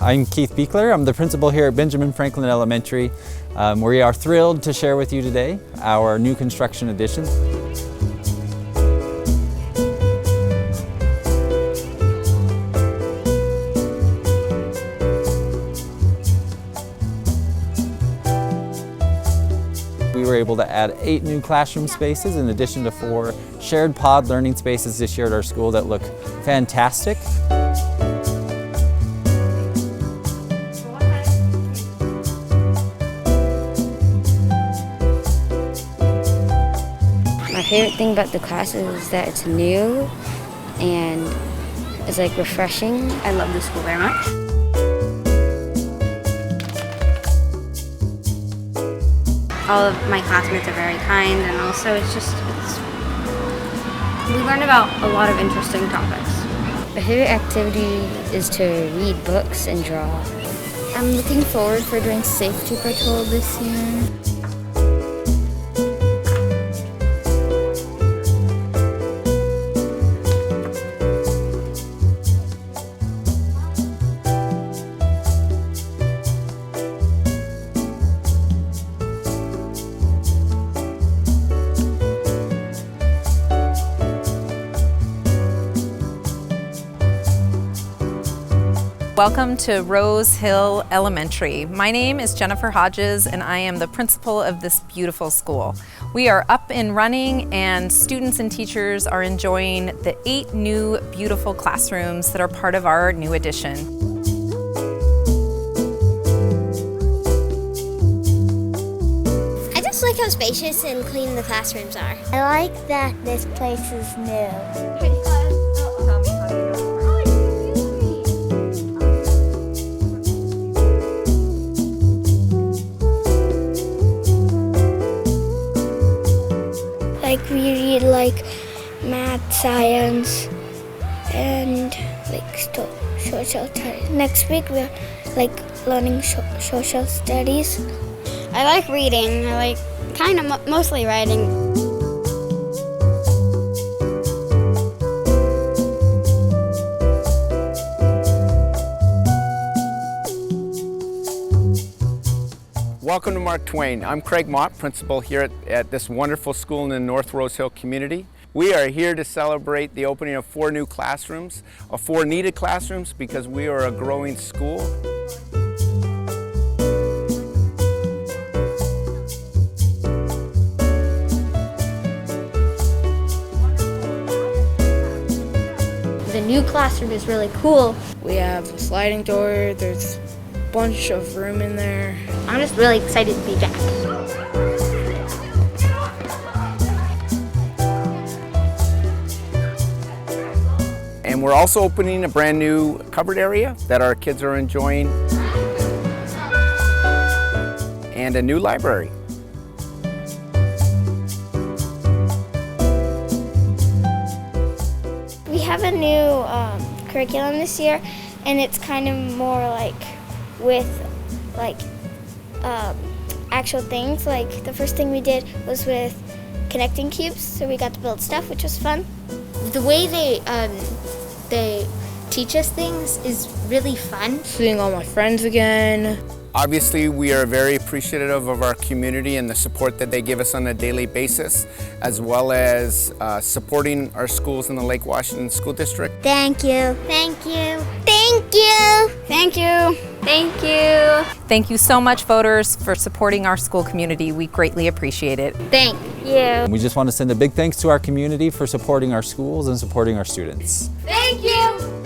I'm Keith Beekler. I'm the principal here at Benjamin Franklin Elementary. We are thrilled to share with you today our new construction addition. We were able to add 8 new classroom spaces in addition to 4 shared pod learning spaces this year at our school that look fantastic. My favorite thing about the class is that it's new and it's like refreshing. I love the school very much. All of my classmates are very kind, and also we learn about a lot of interesting topics. My favorite activity is to read books and draw. I'm looking forward for doing safety patrol this year. Welcome to Rose Hill Elementary. My name is Jennifer Hodges and I am the principal of this beautiful school. We are up and running and students and teachers are enjoying the 8 new beautiful classrooms that are part of our new addition. I just like how spacious and clean the classrooms are. I like that this place is new. Like we read like math, science, and like social studies. Next week we're like learning social studies. I like reading. I like kind of mostly writing. Welcome to Mark Twain. I'm Craig Mott, principal here at this wonderful school in the North Rose Hill community. We are here to celebrate the opening of 4 new classrooms, 4 needed classrooms, because we are a growing school. The new classroom is really cool. We have a sliding door, there's a bunch of room in there. I'm just really excited to be back. And we're also opening a brand new covered area that our kids are enjoying, and a new library. We have a new curriculum this year, and it's kind of more like with like actual things. Like the first thing we did was with connecting cubes, so we got to build stuff, which was fun. The way they teach us things is really fun. Seeing all my friends again. Obviously, we are very appreciative of our community and the support that they give us on a daily basis, as well as supporting our schools in the Lake Washington School District. Thank you. Thank you. Thank you. Thank you. Thank you. Thank you so much, voters, for supporting our school community. We greatly appreciate it. Thank you. We just want to send a big thanks to our community for supporting our schools and supporting our students. Thank you.